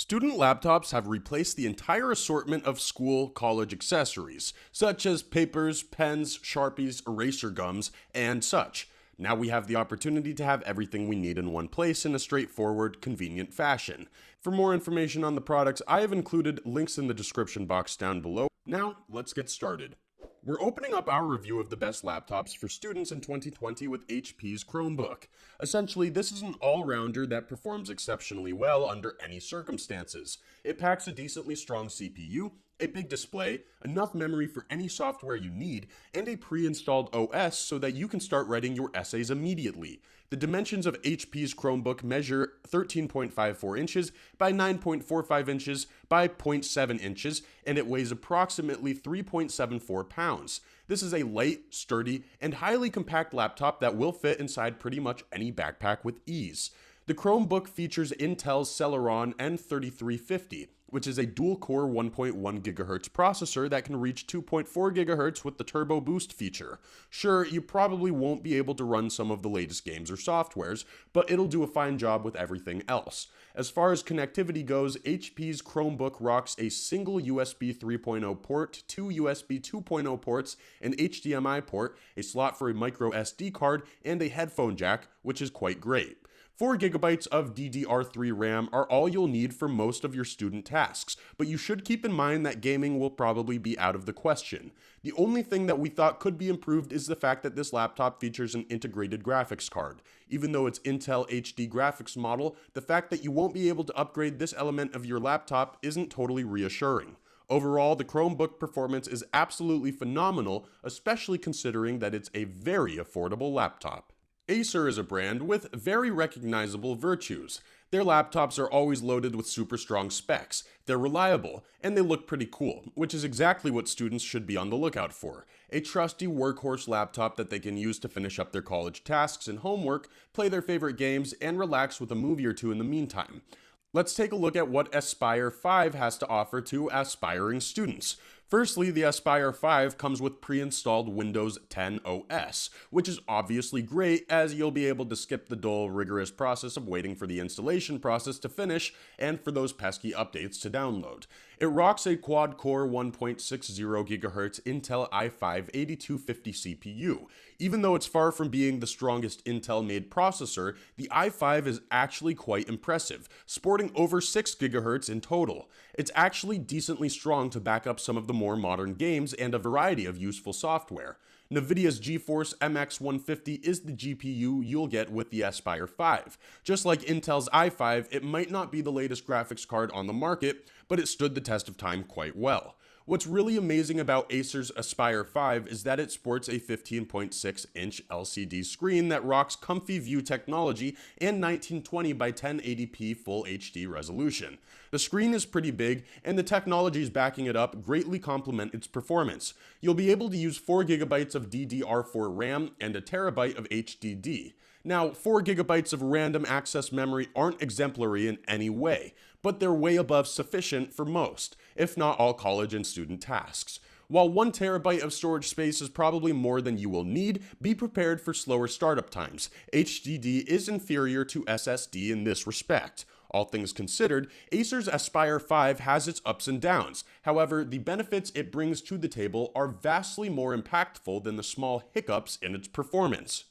Student laptops have replaced the entire assortment of school college accessories, such as papers, pens, Sharpies, eraser gums, and such. Now we have the opportunity to have everything we need in one place in a straightforward, convenient fashion. For more information on the products, I have included links in the description box down below. Now, let's get started. We're opening up our review of the best laptops for students in 2020 with HP's Chromebook. Essentially, this is an all-rounder that performs exceptionally well under any circumstances. It packs a decently strong CPU, a big display, enough memory for any software you need, and a pre-installed OS so that you can start writing your essays immediately. The dimensions of HP's Chromebook measure 13.54 inches by 9.45 inches by 0.7 inches, and it weighs approximately 3.74 pounds. This is a light, sturdy, and highly compact laptop that will fit inside pretty much any backpack with ease. The Chromebook features Intel's Celeron N3350, which is a dual-core 1.1 GHz processor that can reach 2.4 GHz with the Turbo Boost feature. Sure, you probably won't be able to run some of the latest games or softwares, but it'll do a fine job with everything else. As far as connectivity goes, HP's Chromebook rocks a single USB 3.0 port, two USB 2.0 ports, an HDMI port, a slot for a micro SD card, and a headphone jack, which is quite great. 4GB of DDR3 RAM are all you'll need for most of your student tasks, but you should keep in mind that gaming will probably be out of the question. The only thing that we thought could be improved is the fact that this laptop features an integrated graphics card. Even though it's Intel HD graphics model, the fact that you won't be able to upgrade this element of your laptop isn't totally reassuring. Overall, the Chromebook performance is absolutely phenomenal, especially considering that it's a very affordable laptop. Acer is a brand with very recognizable virtues. Their laptops are always loaded with super strong specs, they're reliable, and they look pretty cool, which is exactly what students should be on the lookout for. A trusty workhorse laptop that they can use to finish up their college tasks and homework, play their favorite games, and relax with a movie or two in the meantime. Let's take a look at what Aspire 5 has to offer to aspiring students. Firstly, the Aspire 5 comes with pre-installed Windows 10 OS, which is obviously great as you'll be able to skip the dull, rigorous process of waiting for the installation process to finish and for those pesky updates to download. It rocks a quad-core 1.60 GHz Intel i5-8250 CPU. Even though it's far from being the strongest Intel-made processor, the i5 is actually quite impressive, sporting over 6 GHz in total. It's actually decently strong to back up some of the more modern games and a variety of useful software. NVIDIA's GeForce MX 150 is the GPU you'll get with the Aspire 5. Just like Intel's i5, it might not be the latest graphics card on the market, but it stood the test of time quite well. What's really amazing about Acer's Aspire 5 is that it sports a 15.6-inch LCD screen that rocks comfy view technology and 1920 by 1080p Full HD resolution. The screen is pretty big, and the technologies backing it up greatly complement its performance. You'll be able to use 4GB of DDR4 RAM and a terabyte of HDD. Now, 4GB of random access memory aren't exemplary in any way, but they're way above sufficient for most, if not all college and student tasks. While 1TB of storage space is probably more than you will need, be prepared for slower startup times. HDD is inferior to SSD in this respect. All things considered, Acer's Aspire 5 has its ups and downs. However, the benefits it brings to the table are vastly more impactful than the small hiccups in its performance.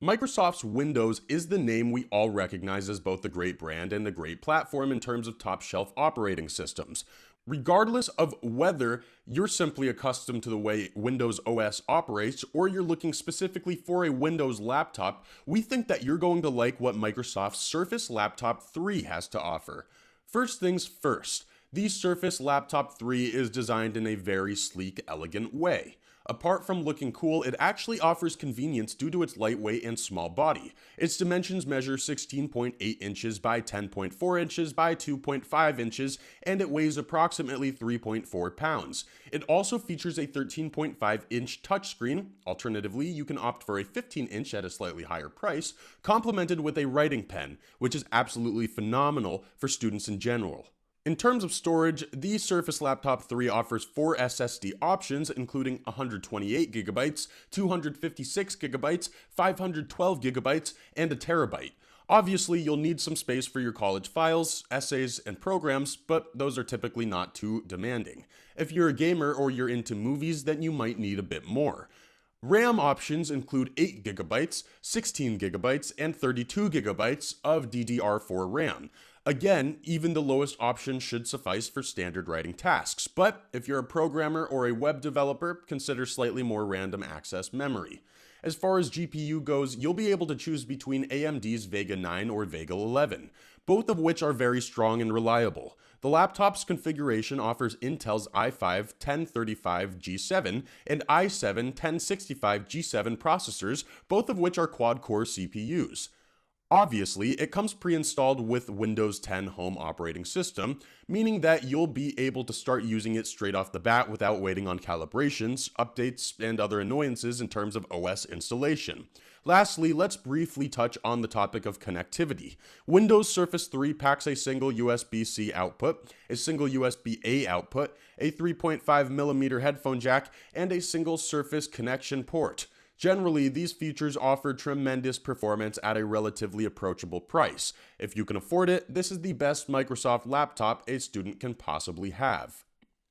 Microsoft's Windows is the name we all recognize as both a great brand and a great platform in terms of top-shelf operating systems. Regardless of whether you're simply accustomed to the way Windows OS operates or you're looking specifically for a Windows laptop, we think that you're going to like what Microsoft's Surface Laptop 3 has to offer. First things first, the Surface Laptop 3 is designed in a very sleek, elegant way. Apart from looking cool, it actually offers convenience due to its lightweight and small body. Its dimensions measure 16.8 inches by 10.4 inches by 2.5 inches, and it weighs approximately 3.4 pounds. It also features a 13.5-inch touchscreen. Alternatively, you can opt for a 15-inch at a slightly higher price, complemented with a writing pen, which is absolutely phenomenal for students in general. In terms of storage, the Surface Laptop 3 offers 4 SSD options, including 128GB, 256GB, 512GB, and a terabyte. Obviously, you'll need some space for your college files, essays, and programs, but those are typically not too demanding. If you're a gamer or you're into movies, then you might need a bit more. RAM options include 8 GB, 16 GB, and 32 GB of DDR4 RAM. Again, even the lowest option should suffice for standard writing tasks, but if you're a programmer or a web developer, consider slightly more random access memory. As far as GPU goes, you'll be able to choose between AMD's Vega 9 or Vega 11, both of which are very strong and reliable. The laptop's configuration offers Intel's i5-1035G7 and i7-1065G7 processors, both of which are quad-core CPUs. Obviously, it comes pre-installed with Windows 10 Home operating system, meaning that you'll be able to start using it straight off the bat without waiting on calibrations, updates, and other annoyances in terms of OS installation. Lastly, let's briefly touch on the topic of connectivity. Windows Surface 3 packs a single USB-C output, a single USB-A output, a 3.5mm headphone jack, and a single Surface connection port. Generally, these features offer tremendous performance at a relatively approachable price. If you can afford it, this is the best Microsoft laptop a student can possibly have.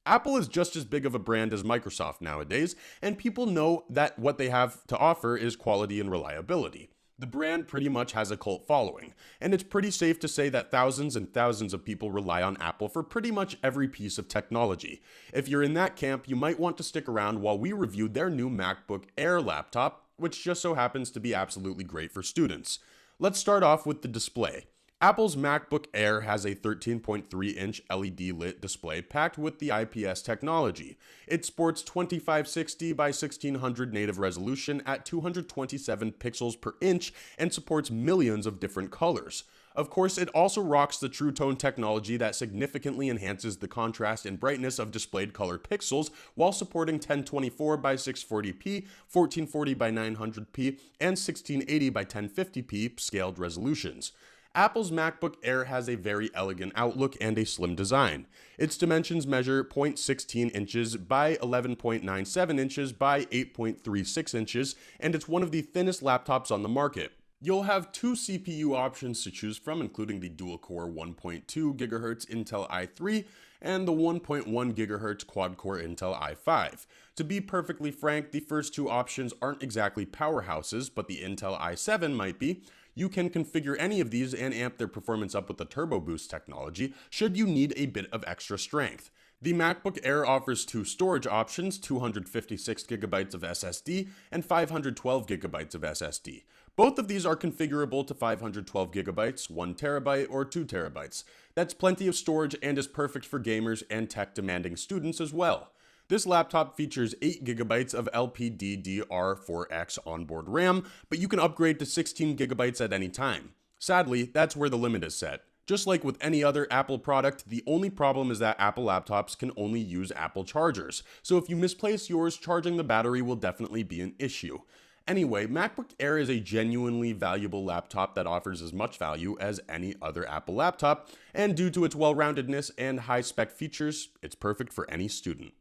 Apple is just as big of a brand as Microsoft nowadays, and people know that what they have to offer is quality and reliability. The brand pretty much has a cult following, and it's pretty safe to say that thousands and thousands of people rely on Apple for pretty much every piece of technology. If you're in that camp, you might want to stick around while we review their new MacBook Air laptop, which just so happens to be absolutely great for students. Let's start off with the display. Apple's MacBook Air has a 13.3-inch LED lit display packed with the IPS technology. It sports 2560 by 1600 native resolution at 227 pixels per inch and supports millions of different colors. Of course, it also rocks the True Tone technology that significantly enhances the contrast and brightness of displayed color pixels while supporting 1024 by 640p, 1440 by 900p, and 1680 by 1050p scaled resolutions. Apple's MacBook Air has a very elegant outlook and a slim design. Its dimensions measure 0.16 inches by 11.97 inches by 8.36 inches, and it's one of the thinnest laptops on the market. You'll have two CPU options to choose from, including the dual-core 1.2 GHz Intel i3 and the 1.1 GHz quad-core Intel i5. To be perfectly frank, the first two options aren't exactly powerhouses, but the Intel i7 might be. You can configure any of these and amp their performance up with the Turbo Boost technology should you need a bit of extra strength. The MacBook Air offers two storage options, 256GB of SSD and 512GB of SSD. Both of these are configurable to 512GB, 1TB, or 2TB. That's plenty of storage and is perfect for gamers and tech-demanding students as well. This laptop features 8GB of LPDDR4X onboard RAM, but you can upgrade to 16GB at any time. Sadly, that's where the limit is set. Just like with any other Apple product, the only problem is that Apple laptops can only use Apple chargers, so if you misplace yours, charging the battery will definitely be an issue. Anyway, MacBook Air is a genuinely valuable laptop that offers as much value as any other Apple laptop, and due to its well-roundedness and high-spec features, it's perfect for any student.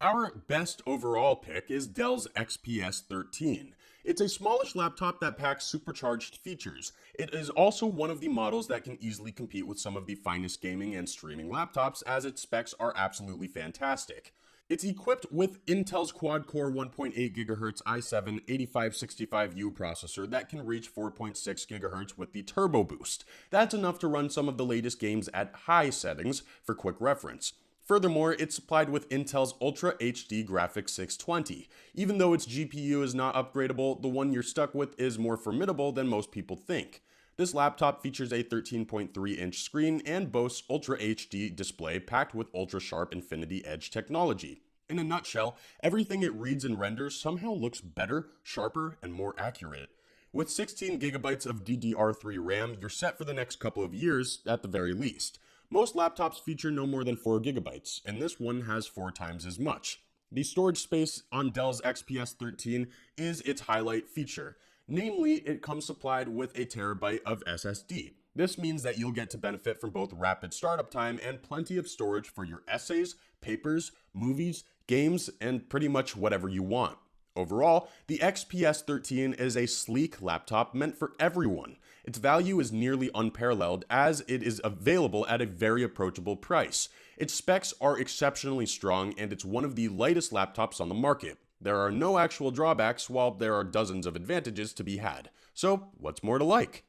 Our best overall pick is Dell's XPS 13. It's a smallish laptop that packs supercharged features. It is also one of the models that can easily compete with some of the finest gaming and streaming laptops, as its specs are absolutely fantastic. It's equipped with Intel's quad-core 1.8 GHz i7-8565U processor that can reach 4.6 GHz with the Turbo Boost. That's enough to run some of the latest games at high settings, for quick reference. Furthermore, it's supplied with Intel's Ultra HD Graphics 620. Even though its GPU is not upgradable, the one you're stuck with is more formidable than most people think. This laptop features a 13.3-inch screen and boasts Ultra HD display packed with ultra-sharp Infinity Edge technology. In a nutshell, everything it reads and renders somehow looks better, sharper, and more accurate. With 16GB of DDR3 RAM, you're set for the next couple of years at the very least. Most laptops feature no more than 4GB, and this one has 4 times as much. The storage space on Dell's XPS 13 is its highlight feature. Namely, it comes supplied with a terabyte of SSD. This means that you'll get to benefit from both rapid startup time and plenty of storage for your essays, papers, movies, games, and pretty much whatever you want. Overall, the XPS 13 is a sleek laptop meant for everyone. Its value is nearly unparalleled as it is available at a very approachable price. Its specs are exceptionally strong and it's one of the lightest laptops on the market. There are no actual drawbacks while there are dozens of advantages to be had. So what's more to like?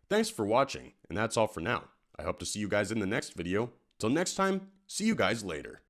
Thanks for watching, and that's all for now. I hope to see you guys in the next video. Till next time, see you guys later.